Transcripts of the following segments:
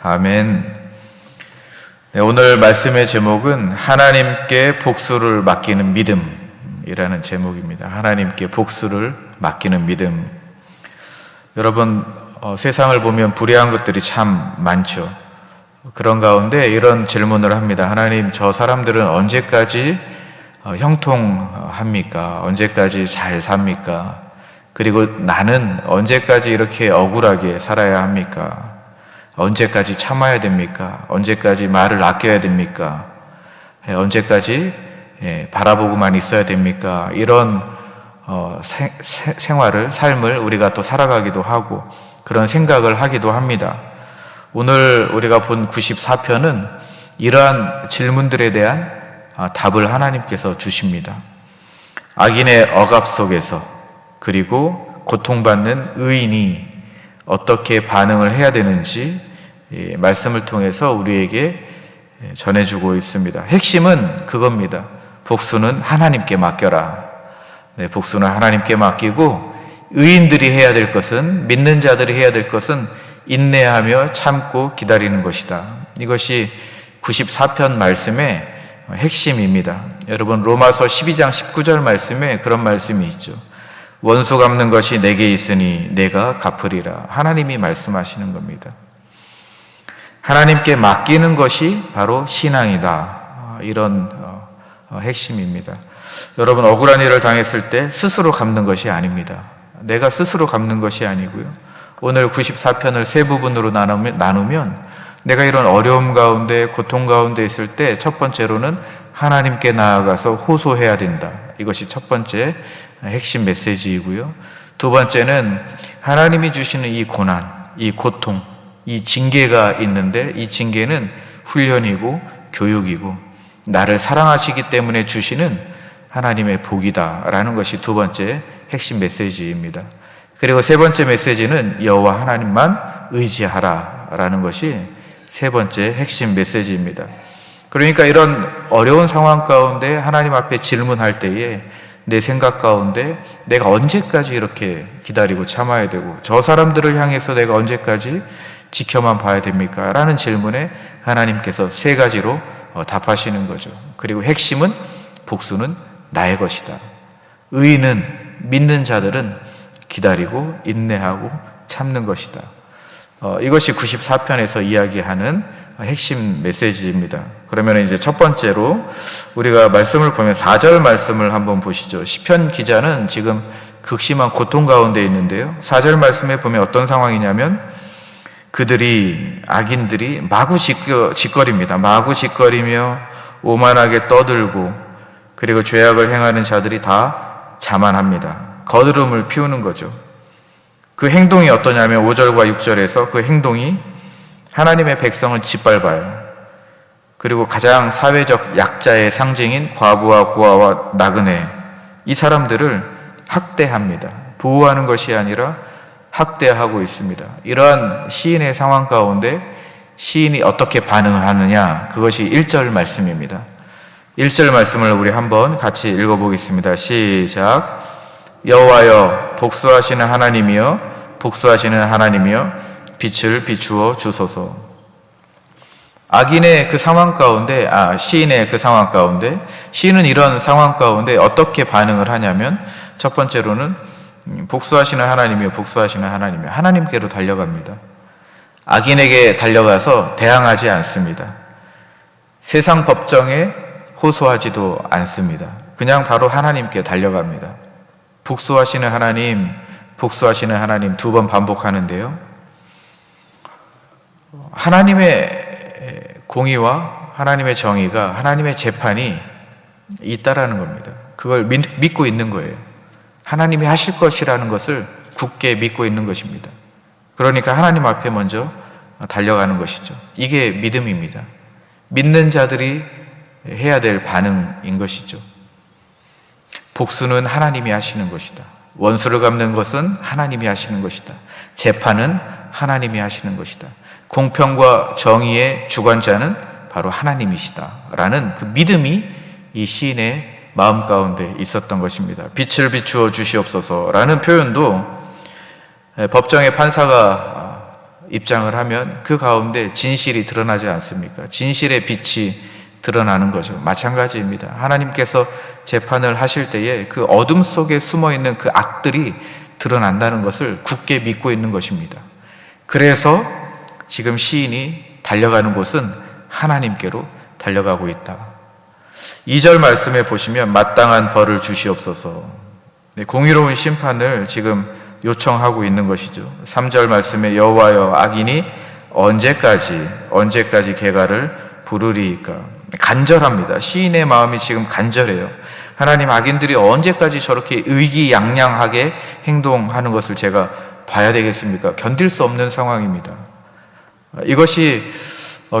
아멘. 네, 오늘 말씀의 제목은 하나님께 복수를 맡기는 믿음이라는 제목입니다. 하나님께 복수를 맡기는 믿음. 여러분, 세상을 보면 불의한 것들이 참 많죠. 그런 가운데 이런 질문을 합니다. 하나님, 저 사람들은 언제까지 형통합니까? 언제까지 잘 삽니까? 그리고 나는 언제까지 이렇게 억울하게 살아야 합니까? 언제까지 참아야 됩니까? 언제까지 말을 아껴야 됩니까? 언제까지 바라보고만 있어야 됩니까? 이런 삶을 우리가 또 살아가기도 하고 그런 생각을 하기도 합니다. 오늘 우리가 본 94편은 이러한 질문들에 대한 답을 하나님께서 주십니다. 악인의 억압 속에서 그리고 고통받는 의인이 어떻게 반응을 해야 되는지 말씀을 통해서 우리에게 전해주고 있습니다. 핵심은 그겁니다. 복수는 하나님께 맡겨라. 복수는 하나님께 맡기고 의인들이 해야 될 것은, 믿는 자들이 해야 될 것은 인내하며 참고 기다리는 것이다. 이것이 94편 말씀의 핵심입니다. 여러분, 로마서 12장 19절 말씀에 그런 말씀이 있죠. 원수 갚는 것이 내게 있으니 내가 갚으리라. 하나님이 말씀하시는 겁니다. 하나님께 맡기는 것이 바로 신앙이다. 이런 핵심입니다. 여러분, 억울한 일을 당했을 때 스스로 갚는 것이 아닙니다. 내가 스스로 갚는 것이 아니고요. 오늘 94편을 세 부분으로 나누면 내가 이런 어려움 가운데, 고통 가운데 있을 때 첫 번째로는 하나님께 나아가서 호소해야 된다. 이것이 첫 번째 핵심 메시지이고요. 두 번째는 하나님이 주시는 이 고난, 이 고통, 이 징계가 있는데 이 징계는 훈련이고 교육이고 나를 사랑하시기 때문에 주시는 하나님의 복이다라는 것이 두 번째 핵심 메시지입니다. 그리고 세 번째 메시지는 여호와 하나님만 의지하라라는 것이 세 번째 핵심 메시지입니다. 그러니까 이런 어려운 상황 가운데 하나님 앞에 질문할 때에 내 생각 가운데 내가 언제까지 이렇게 기다리고 참아야 되고 저 사람들을 향해서 내가 언제까지 지켜만 봐야 됩니까? 라는 질문에 하나님께서 세 가지로 답하시는 거죠. 그리고 핵심은 복수는 나의 것이다. 의인은, 믿는 자들은 기다리고 인내하고 참는 것이다. 이것이 94편에서 이야기하는 핵심 메시지입니다. 그러면 이제 첫 번째로 우리가 말씀을 보면 4절 말씀을 한번 보시죠. 시편 기자는 지금 극심한 고통 가운데 있는데요. 4절 말씀에 보면 어떤 상황이냐면 악인들이 마구 짓거립니다. 마구 짓거리며 오만하게 떠들고 그리고 죄악을 행하는 자들이 다 자만합니다. 거드름을 피우는 거죠. 그 행동이 어떠냐면 5절과 6절에서 그 행동이 하나님의 백성을 짓밟아요. 그리고 가장 사회적 약자의 상징인 과부와 고아와 나그네, 이 사람들을 학대합니다. 보호하는 것이 아니라 학대하고 있습니다. 이러한 시인의 상황 가운데 시인이 어떻게 반응을 하느냐, 그것이 1절 말씀입니다. 1절 말씀을 우리 한번 같이 읽어보겠습니다. 시작. 여호와여, 복수하시는 하나님이여, 복수하시는 하나님이여, 빛을 비추어 주소서. 악인의 그 상황 가운데, 시인의 그 상황 가운데, 시인은 이런 상황 가운데 어떻게 반응을 하냐면, 첫 번째로는 복수하시는 하나님이요, 복수하시는 하나님이요, 하나님께로 달려갑니다. 악인에게 달려가서 대항하지 않습니다. 세상 법정에 호소하지도 않습니다. 그냥 바로 하나님께 달려갑니다. 복수하시는 하나님, 복수하시는 하나님 두 번 반복하는데요. 하나님의 공의와 하나님의 정의가, 하나님의 재판이 있다라는 겁니다. 그걸 믿고 있는 거예요. 하나님이 하실 것이라는 것을 굳게 믿고 있는 것입니다. 그러니까 하나님 앞에 먼저 달려가는 것이죠. 이게 믿음입니다. 믿는 자들이 해야 될 반응인 것이죠. 복수는 하나님이 하시는 것이다. 원수를 갚는 것은 하나님이 하시는 것이다. 재판은 하나님이 하시는 것이다. 공평과 정의의 주관자는 바로 하나님이시다 라는 그 믿음이 이 시인의 마음 가운데 있었던 것입니다. 빛을 비추어 주시옵소서 라는 표현도 법정의 판사가 입장을 하면 그 가운데 진실이 드러나지 않습니까? 진실의 빛이 드러나는 거죠. 마찬가지입니다. 하나님께서 재판을 하실 때에 그 어둠 속에 숨어 있는 그 악들이 드러난다는 것을 굳게 믿고 있는 것입니다. 그래서 지금 시인이 달려가는 곳은 하나님께로 달려가고 있다. 2절 말씀에 보시면 마땅한 벌을 주시옵소서. 공의로운 심판을 지금 요청하고 있는 것이죠. 3절 말씀에 여호와여 악인이 언제까지 개가를 부르리이까. 간절합니다. 시인의 마음이 지금 간절해요. 하나님, 악인들이 언제까지 저렇게 의기양양하게 행동하는 것을 제가 봐야 되겠습니까? 견딜 수 없는 상황입니다. 이것이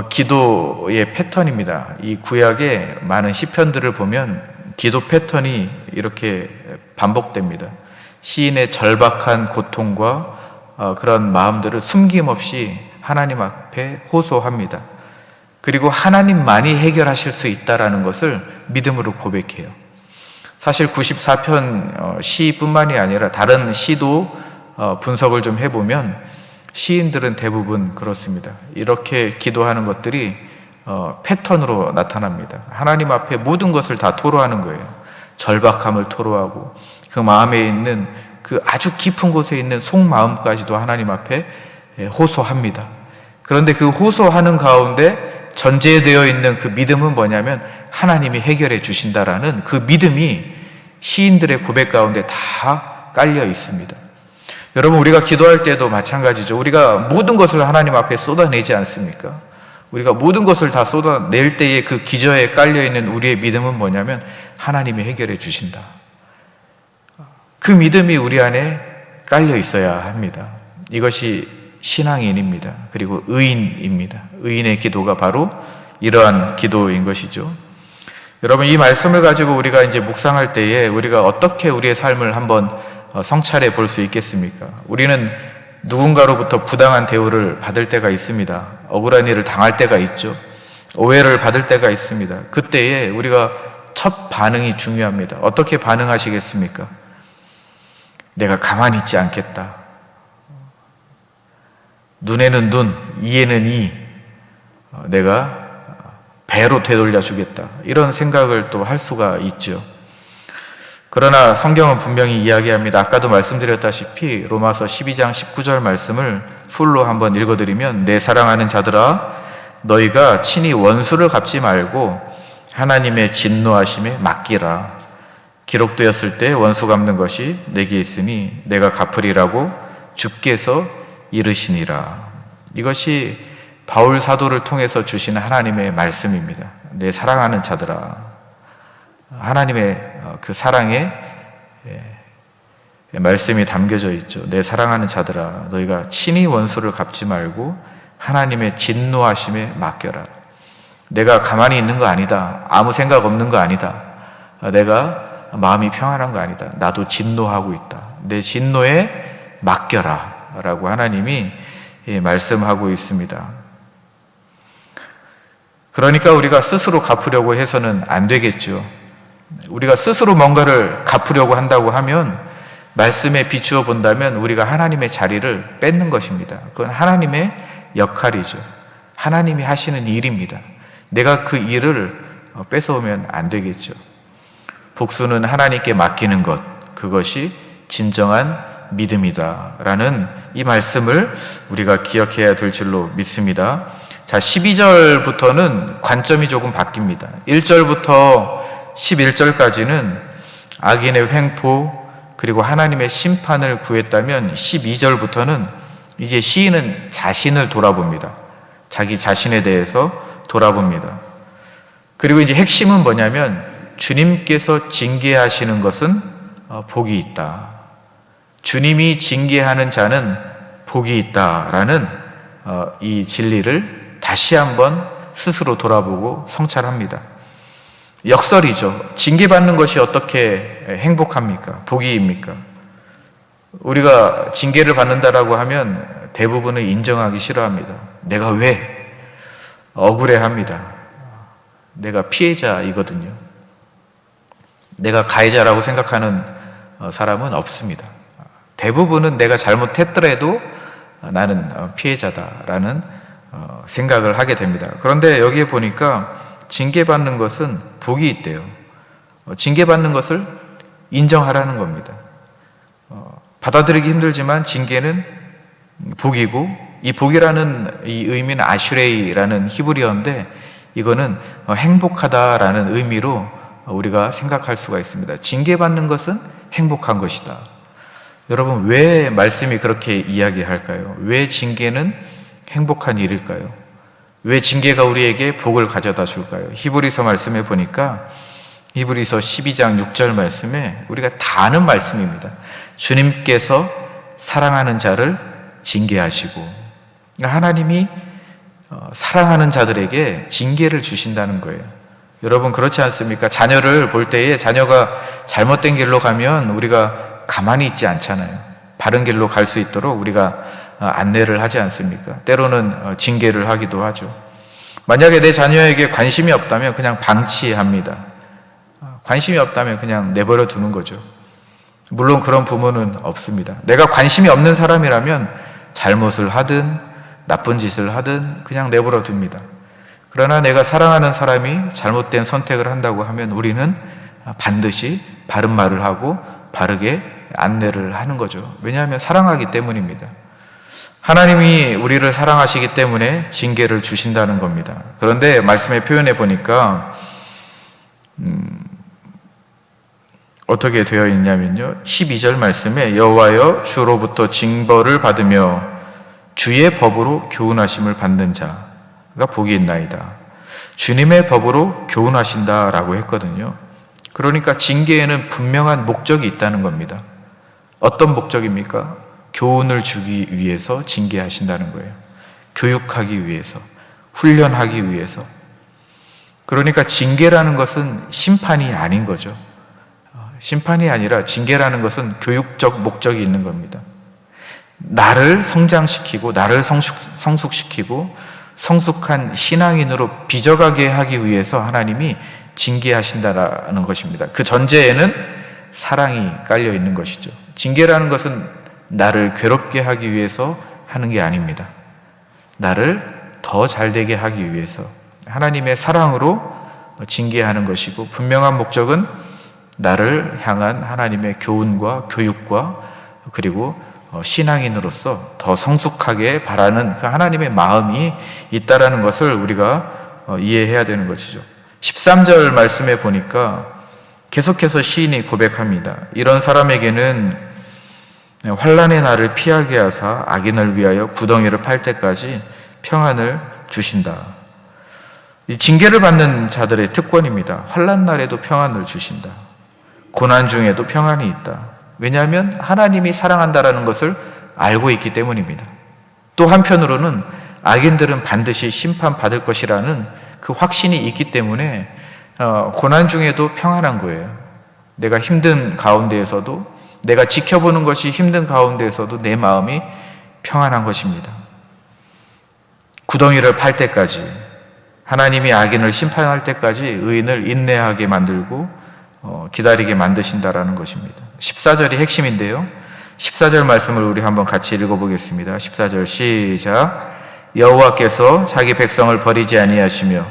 기도의 패턴입니다. 이 구약의 많은 시편들을 보면 기도 패턴이 이렇게 반복됩니다. 시인의 절박한 고통과 그런 마음들을 숨김없이 하나님 앞에 호소합니다. 그리고 하나님만이 해결하실 수 있다라는 것을 믿음으로 고백해요. 사실 94편 시뿐만이 아니라 다른 시도 분석을 좀 해보면 시인들은 대부분 그렇습니다. 이렇게 기도하는 것들이 패턴으로 나타납니다. 하나님 앞에 모든 것을 다 토로하는 거예요. 절박함을 토로하고 그 마음에 있는 그 아주 깊은 곳에 있는 속마음까지도 하나님 앞에 호소합니다. 그런데 그 호소하는 가운데 전제되어 있는 그 믿음은 뭐냐면 하나님이 해결해 주신다라는 그 믿음이 시인들의 고백 가운데 다 깔려 있습니다. 여러분, 우리가 기도할 때도 마찬가지죠. 우리가 모든 것을 하나님 앞에 쏟아내지 않습니까? 우리가 모든 것을 다 쏟아낼 때에 그 기저에 깔려있는 우리의 믿음은 뭐냐면 하나님이 해결해 주신다. 그 믿음이 우리 안에 깔려 있어야 합니다. 이것이 신앙인입니다. 그리고 의인입니다. 의인의 기도가 바로 이러한 기도인 것이죠. 여러분, 이 말씀을 가지고 우리가 이제 묵상할 때에 우리가 어떻게 우리의 삶을 한번 성찰해 볼 수 있겠습니까? 우리는 누군가로부터 부당한 대우를 받을 때가 있습니다. 억울한 일을 당할 때가 있죠. 오해를 받을 때가 있습니다. 그때에 우리가 첫 반응이 중요합니다. 어떻게 반응하시겠습니까? 내가 가만히 있지 않겠다. 눈에는 눈, 이에는 이. 내가 배로 되돌려 주겠다. 이런 생각을 또 할 수가 있죠. 그러나 성경은 분명히 이야기합니다. 아까도 말씀드렸다시피 로마서 12장 19절 말씀을 풀로 한번 읽어드리면 내 사랑하는 자들아 너희가 친히 원수를 갚지 말고 하나님의 진노하심에 맡기라. 기록되었을 때 원수 갚는 것이 내게 있으니 내가 갚으리라고 주께서 이르시니라. 이것이 바울 사도를 통해서 주시는 하나님의 말씀입니다. 내 사랑하는 자들아, 하나님의 그 사랑의 말씀이 담겨져 있죠. 내 사랑하는 자들아 너희가 친히 원수를 갚지 말고 하나님의 진노하심에 맡겨라. 내가 가만히 있는 거 아니다. 아무 생각 없는 거 아니다. 내가 마음이 평안한 거 아니다. 나도 진노하고 있다. 내 진노에 맡겨라 라고 하나님이 말씀하고 있습니다. 그러니까 우리가 스스로 갚으려고 해서는 안 되겠죠. 우리가 스스로 뭔가를 갚으려고 한다고 하면 말씀에 비추어 본다면 우리가 하나님의 자리를 뺏는 것입니다. 그건 하나님의 역할이죠. 하나님이 하시는 일입니다. 내가 그 일을 뺏어오면 안 되겠죠. 복수는 하나님께 맡기는 것, 그것이 진정한 믿음이다 라는 이 말씀을 우리가 기억해야 될 줄로 믿습니다. 자, 12절부터는 관점이 조금 바뀝니다. 1절부터 11절까지는 악인의 횡포 그리고 하나님의 심판을 구했다면 12절부터는 이제 시인은 자신을 돌아봅니다. 자기 자신에 대해서 돌아봅니다. 그리고 이제 핵심은 뭐냐면 주님께서 징계하시는 것은 복이 있다. 주님이 징계하는 자는 복이 있다라는 이 진리를 다시 한번 스스로 돌아보고 성찰합니다. 역설이죠. 징계받는 것이 어떻게 행복합니까? 복이입니까? 우리가 징계를 받는다라고 하면 대부분은 인정하기 싫어합니다. 내가 왜? 억울해합니다. 내가 피해자이거든요. 내가 가해자라고 생각하는 사람은 없습니다. 대부분은 내가 잘못했더라도 나는 피해자다라는 생각을 하게 됩니다. 그런데 여기에 보니까 징계받는 것은 복이 있대요. 징계받는 것을 인정하라는 겁니다. 받아들이기 힘들지만 징계는 복이고, 이 복이라는 이 의미는 아슈레이라는 히브리어인데, 이거는 행복하다라는 의미로 우리가 생각할 수가 있습니다. 징계받는 것은 행복한 것이다. 여러분, 왜 말씀이 그렇게 이야기할까요? 왜 징계는 행복한 일일까요? 왜 징계가 우리에게 복을 가져다 줄까요? 히브리서 말씀에 보니까, 히브리서 12장 6절 말씀에 우리가 다 아는 말씀입니다. 주님께서 사랑하는 자를 징계하시고, 하나님이 사랑하는 자들에게 징계를 주신다는 거예요. 여러분, 그렇지 않습니까? 자녀를 볼 때에 자녀가 잘못된 길로 가면 우리가 가만히 있지 않잖아요. 바른 길로 갈 수 있도록 우리가 안내를 하지 않습니까? 때로는 징계를 하기도 하죠. 만약에 내 자녀에게 관심이 없다면 그냥 방치합니다. 관심이 없다면 그냥 내버려 두는 거죠. 물론 그런 부모는 없습니다. 내가 관심이 없는 사람이라면 잘못을 하든 나쁜 짓을 하든 그냥 내버려 둡니다. 그러나 내가 사랑하는 사람이 잘못된 선택을 한다고 하면 우리는 반드시 바른 말을 하고 바르게 안내를 하는 거죠. 왜냐하면 사랑하기 때문입니다. 하나님이 우리를 사랑하시기 때문에 징계를 주신다는 겁니다. 그런데 말씀에 표현해 보니까 어떻게 되어 있냐면요, 12절 말씀에 여호와여 주로부터 징벌을 받으며 주의 법으로 교훈하심을 받는 자가 복이 있나이다. 주님의 법으로 교훈하신다라고 했거든요. 그러니까 징계에는 분명한 목적이 있다는 겁니다. 어떤 목적입니까? 교훈을 주기 위해서 징계하신다는 거예요. 교육하기 위해서, 훈련하기 위해서. 그러니까 징계라는 것은 심판이 아닌 거죠. 심판이 아니라 징계라는 것은 교육적 목적이 있는 겁니다. 나를 성장시키고 나를 성숙시키고 성숙한 신앙인으로 빚어가게 하기 위해서 하나님이 징계하신다라는 것입니다. 그 전제에는 사랑이 깔려 있는 것이죠. 징계라는 것은 나를 괴롭게 하기 위해서 하는 게 아닙니다. 나를 더 잘되게 하기 위해서 하나님의 사랑으로 징계하는 것이고, 분명한 목적은 나를 향한 하나님의 교훈과 교육과 그리고 신앙인으로서 더 성숙하게 바라는 그 하나님의 마음이 있다라는 것을 우리가 이해해야 되는 것이죠. 13절 말씀에 보니까 계속해서 시인이 고백합니다. 이런 사람에게는 환난의 날을 피하게 하사 악인을 위하여 구덩이를 팔 때까지 평안을 주신다. 이 징계를 받는 자들의 특권입니다. 환난 날에도 평안을 주신다. 고난 중에도 평안이 있다. 왜냐하면 하나님이 사랑한다라는 것을 알고 있기 때문입니다. 또 한편으로는 악인들은 반드시 심판받을 것이라는 그 확신이 있기 때문에 고난 중에도 평안한 거예요. 내가 힘든 가운데에서도, 내가 지켜보는 것이 힘든 가운데에서도 내 마음이 평안한 것입니다. 구덩이를 팔 때까지, 하나님이 악인을 심판할 때까지 의인을 인내하게 만들고 기다리게 만드신다라는 것입니다. 14절이 핵심인데요, 14절 말씀을 우리 한번 같이 읽어보겠습니다. 14절 시작. 여호와께서 자기 백성을 버리지 아니하시며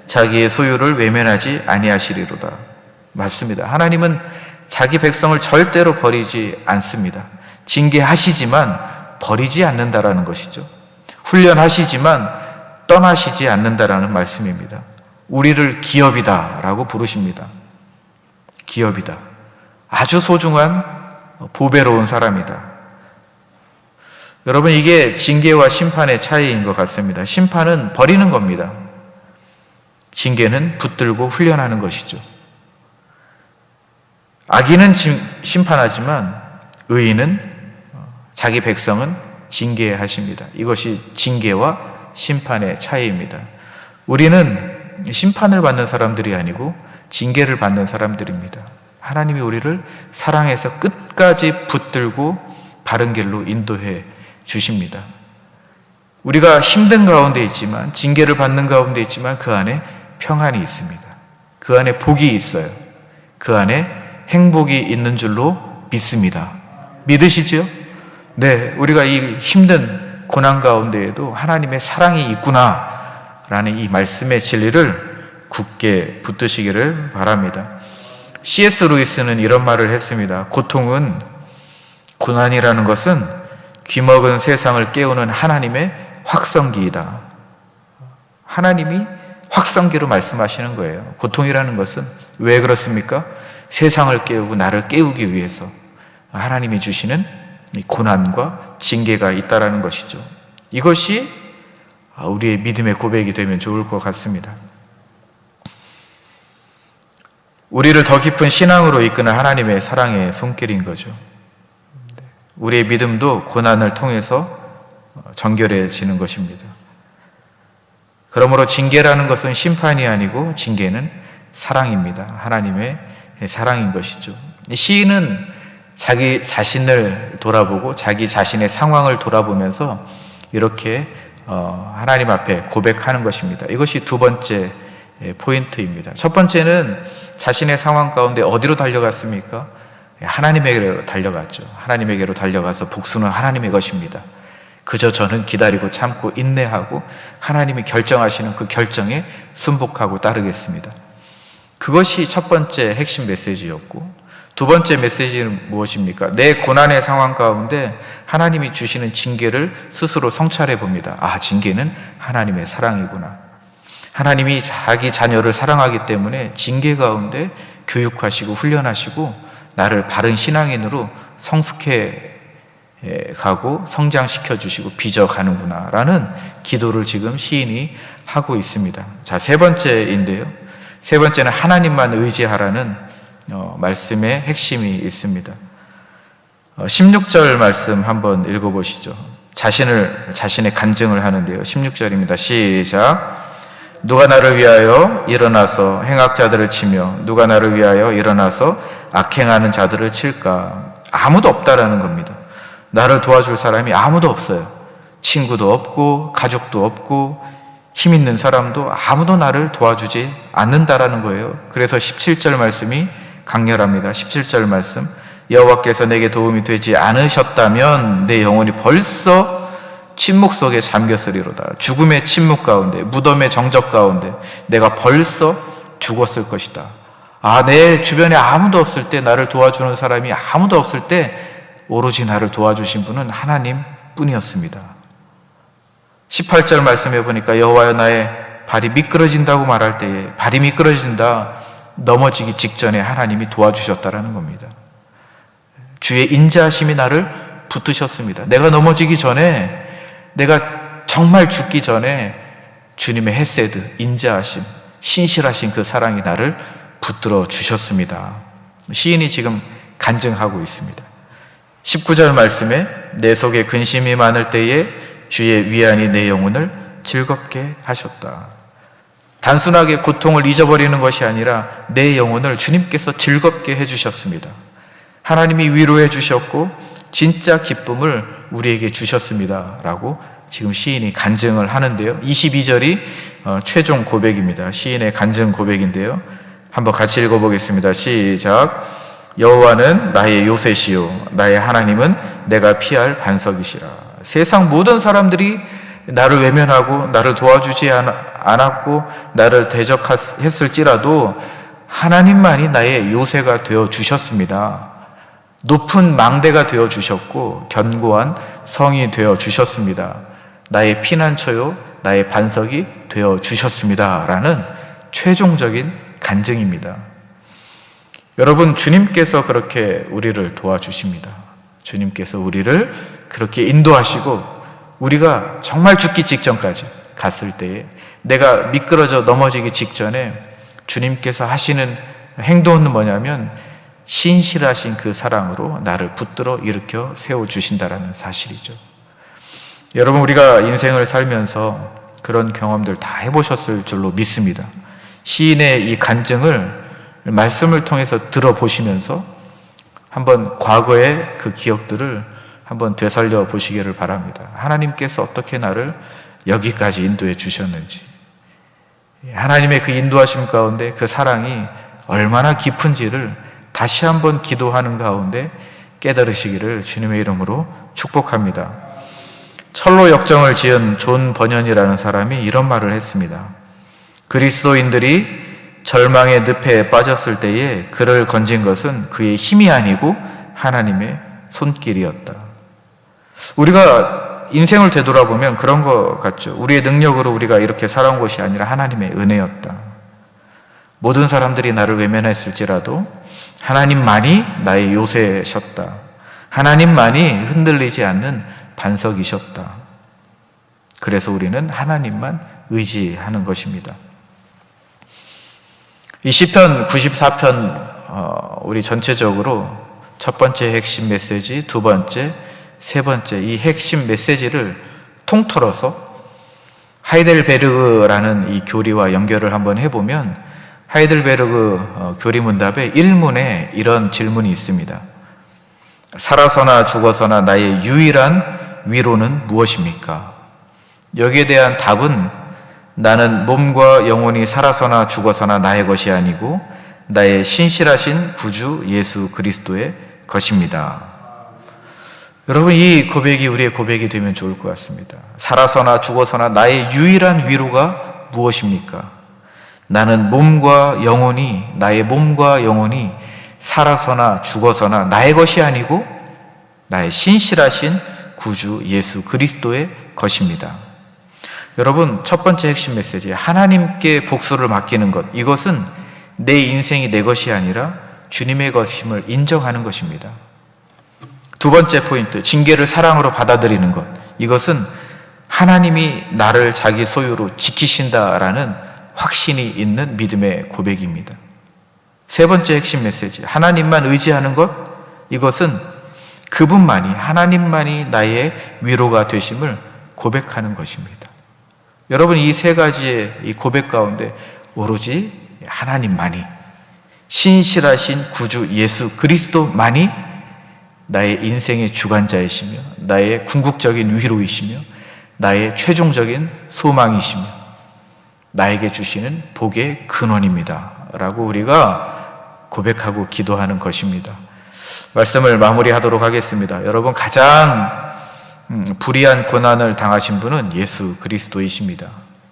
자기의 소유를 외면하지 아니하시리로다. 맞습니다. 하나님은 자기 백성을 절대로 버리지 않습니다. 징계하시지만 버리지 않는다라는 것이죠. 훈련하시지만 떠나시지 않는다라는 말씀입니다. 우리를 기업이다라고 부르십니다. 기업이다. 아주 소중한 보배로운 사람이다. 여러분, 이게 징계와 심판의 차이인 것 같습니다. 심판은 버리는 겁니다. 징계는 붙들고 훈련하는 것이죠. 악인은 심판하지만 의인은, 자기 백성은 징계하십니다. 이것이 징계와 심판의 차이입니다. 우리는 심판을 받는 사람들이 아니고 징계를 받는 사람들입니다. 하나님이 우리를 사랑해서 끝까지 붙들고 바른 길로 인도해 주십니다. 우리가 힘든 가운데 있지만, 징계를 받는 가운데 있지만 그 안에 평안이 있습니다. 그 안에 복이 있어요. 그 안에 행복이 있는 줄로 믿습니다. 믿으시죠? 네, 우리가 이 힘든 고난 가운데에도 하나님의 사랑이 있구나라는 이 말씀의 진리를 굳게 붙드시기를 바랍니다. C.S. 루이스는 이런 말을 했습니다. 고난이라는 것은 귀먹은 세상을 깨우는 하나님의 확성기이다. 하나님이 확성기로 말씀하시는 거예요. 고통이라는 것은 왜 그렇습니까? 세상을 깨우고 나를 깨우기 위해서 하나님이 주시는 고난과 징계가 있다라는 것이죠. 이것이 우리의 믿음의 고백이 되면 좋을 것 같습니다. 우리를 더 깊은 신앙으로 이끄는 하나님의 사랑의 손길인 거죠. 우리의 믿음도 고난을 통해서 정결해지는 것입니다. 그러므로 징계라는 것은 심판이 아니고 징계는 사랑입니다. 하나님의 사랑인 것이죠. 시인은 자기 자신을 돌아보고 자기 자신의 상황을 돌아보면서 이렇게 하나님 앞에 고백하는 것입니다. 이것이 두 번째 포인트입니다. 첫 번째는 자신의 상황 가운데 어디로 달려갔습니까? 하나님에게로 달려갔죠. 하나님에게로 달려가서 복수는 하나님의 것입니다. 그저 저는 기다리고 참고 인내하고 하나님이 결정하시는 그 결정에 순복하고 따르겠습니다. 그것이 첫 번째 핵심 메시지였고, 두 번째 메시지는 무엇입니까? 내 고난의 상황 가운데 하나님이 주시는 징계를 스스로 성찰해 봅니다. 징계는 하나님의 사랑이구나. 하나님이 자기 자녀를 사랑하기 때문에 징계 가운데 교육하시고 훈련하시고 나를 바른 신앙인으로 성숙해 가고 성장시켜 주시고 빚어가는구나 라는 기도를 지금 시인이 하고 있습니다. 자, 세 번째인데요. 세 번째는 하나님만 의지하라는 말씀의 핵심이 있습니다. 16절 말씀 한번 읽어보시죠. 자신의 간증을 하는데요. 16절입니다. 시작. 누가 나를 위하여 일어나서 행악자들을 치며 누가 나를 위하여 일어나서 악행하는 자들을 칠까? 아무도 없다라는 겁니다. 나를 도와줄 사람이 아무도 없어요. 친구도 없고 가족도 없고 힘 있는 사람도 아무도 나를 도와주지 않는다라는 거예요. 그래서 17절 말씀이 강렬합니다. 17절 말씀, 여호와께서 내게 도움이 되지 않으셨다면 내 영혼이 벌써 침묵 속에 잠겼으리로다. 죽음의 침묵 가운데, 무덤의 정적 가운데 내가 벌써 죽었을 것이다. 내 주변에 아무도 없을 때, 나를 도와주는 사람이 아무도 없을 때 오로지 나를 도와주신 분은 하나님 뿐이었습니다. 18절 말씀해 보니까 여호와여 나의 발이 미끄러진다고 말할 때에 발이 미끄러진다, 넘어지기 직전에 하나님이 도와주셨다라는 겁니다. 주의 인자하심이 나를 붙드셨습니다. 내가 넘어지기 전에, 내가 정말 죽기 전에 주님의 헤세드, 인자하심, 신실하신 그 사랑이 나를 붙들어 주셨습니다. 시인이 지금 간증하고 있습니다. 19절 말씀에 내 속에 근심이 많을 때에 주의 위안이 내 영혼을 즐겁게 하셨다. 단순하게 고통을 잊어버리는 것이 아니라 내 영혼을 주님께서 즐겁게 해주셨습니다. 하나님이 위로해 주셨고 진짜 기쁨을 우리에게 주셨습니다 라고 지금 시인이 간증을 하는데요. 22절이 최종 고백입니다. 시인의 간증 고백인데요. 한번 같이 읽어보겠습니다. 시작. 여호와는 나의 요새시요 나의 하나님은 내가 피할 반석이시라. 세상 모든 사람들이 나를 외면하고 나를 도와주지 않았고 나를 대적했을지라도 하나님만이 나의 요새가 되어 주셨습니다. 높은 망대가 되어 주셨고 견고한 성이 되어 주셨습니다. 나의 피난처요 나의 반석이 되어 주셨습니다 라는 최종적인 간증입니다. 여러분, 주님께서 그렇게 우리를 도와주십니다. 주님께서 우리를 그렇게 인도하시고 우리가 정말 죽기 직전까지 갔을 때에, 내가 미끄러져 넘어지기 직전에 주님께서 하시는 행동은 뭐냐면 신실하신 그 사랑으로 나를 붙들어 일으켜 세워주신다라는 사실이죠. 여러분, 우리가 인생을 살면서 그런 경험들 다 해보셨을 줄로 믿습니다. 시인의 이 간증을 말씀을 통해서 들어보시면서 한번 과거의 그 기억들을 한번 되살려 보시기를 바랍니다. 하나님께서 어떻게 나를 여기까지 인도해 주셨는지, 하나님의 그 인도하심 가운데 그 사랑이 얼마나 깊은지를 다시 한번 기도하는 가운데 깨달으시기를 주님의 이름으로 축복합니다. 철로 역정을 지은 존 버년이라는 사람이 이런 말을 했습니다. 그리스도인들이 절망의 늪에 빠졌을 때에 그를 건진 것은 그의 힘이 아니고 하나님의 손길이었다. 우리가 인생을 되돌아보면 그런 것 같죠. 우리의 능력으로 우리가 이렇게 살아온 것이 아니라 하나님의 은혜였다. 모든 사람들이 나를 외면했을지라도 하나님만이 나의 요새셨다. 하나님만이 흔들리지 않는 반석이셨다. 그래서 우리는 하나님만 의지하는 것입니다. 이 시편 94편 우리 전체적으로 첫 번째 핵심 메시지, 두 번째, 세 번째 이 핵심 메시지를 통틀어서 하이델베르그라는 이 교리와 연결을 한번 해보면 하이델베르그 교리문답에 1문에 이런 질문이 있습니다. 살아서나 죽어서나 나의 유일한 위로는 무엇입니까? 여기에 대한 답은 나는 몸과 영혼이 살아서나 죽어서나 나의 것이 아니고 나의 신실하신 구주 예수 그리스도의 것입니다. 여러분, 이 고백이 우리의 고백이 되면 좋을 것 같습니다. 살아서나 죽어서나 나의 유일한 위로가 무엇입니까? 나는 나의 몸과 영혼이 살아서나 죽어서나 나의 것이 아니고 나의 신실하신 구주 예수 그리스도의 것입니다. 여러분, 첫 번째 핵심 메시지, 하나님께 복수를 맡기는 것, 이것은 내 인생이 내 것이 아니라 주님의 것임을 인정하는 것입니다. 두 번째 포인트, 징계를 사랑으로 받아들이는 것, 이것은 하나님이 나를 자기 소유로 지키신다라는 확신이 있는 믿음의 고백입니다. 세 번째 핵심 메시지, 하나님만 의지하는 것, 이것은 하나님만이 나의 위로가 되심을 고백하는 것입니다. 여러분, 이 세 가지의 이 고백 가운데 오로지 하나님만이, 신실하신 구주 예수 그리스도만이 나의 인생의 주관자이시며 나의 궁극적인 위로이시며 나의 최종적인 소망이시며 나에게 주시는 복의 근원입니다 라고 우리가 고백하고 기도하는 것입니다. 말씀을 마무리하도록 하겠습니다. 여러분, 가장 불의한 고난을 당하신 분은 예수 그리스도이십니다.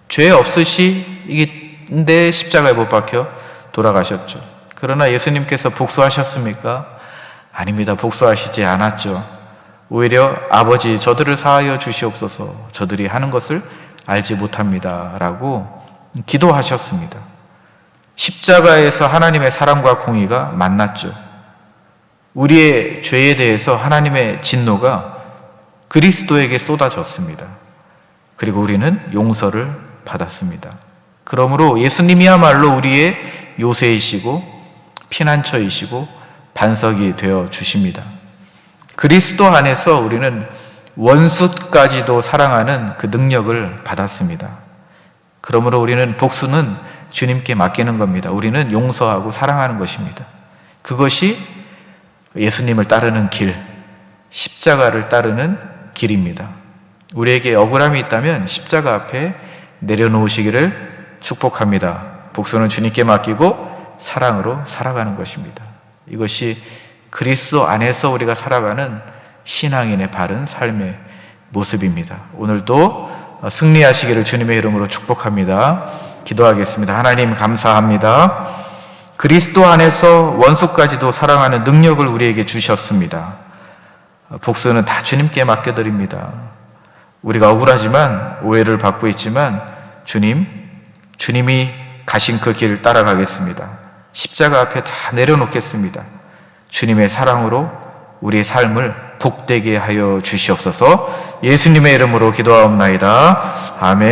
죄 없으시기인데 십자가에 못 박혀 돌아가셨죠. 그러나 예수님께서 복수하셨습니까? 아닙니다. 복수하시지 않았죠. 오히려 아버지, 저들을 사하여 주시옵소서, 저들이 하는 것을 알지 못합니다 라고 기도하셨습니다. 십자가에서 하나님의 사랑과 공의가 만났죠. 우리의 죄에 대해서 하나님의 진노가 그리스도에게 쏟아졌습니다. 그리고 우리는 용서를 받았습니다. 그러므로 예수님이야말로 우리의 요새이시고 피난처이시고 반석이 되어 주십니다. 그리스도 안에서 우리는 원수까지도 사랑하는 그 능력을 받았습니다. 그러므로 우리는 복수는 주님께 맡기는 겁니다. 우리는 용서하고 사랑하는 것입니다. 그것이 예수님을 따르는 길, 십자가를 따르는 길입니다. 우리에게 억울함이 있다면 십자가 앞에 내려놓으시기를 축복합니다. 복수는 주님께 맡기고 사랑으로 살아가는 것입니다. 이것이 그리스도 안에서 우리가 살아가는 신앙인의 바른 삶의 모습입니다. 오늘도 승리하시기를 주님의 이름으로 축복합니다. 기도하겠습니다. 하나님, 감사합니다. 그리스도 안에서 원수까지도 사랑하는 능력을 우리에게 주셨습니다. 복수는 다 주님께 맡겨드립니다. 우리가 억울하지만, 오해를 받고 있지만 주님이 가신 그 길 따라가겠습니다. 십자가 앞에 다 내려놓겠습니다. 주님의 사랑으로 우리의 삶을 복되게 하여 주시옵소서. 예수님의 이름으로 기도하옵나이다. 아멘.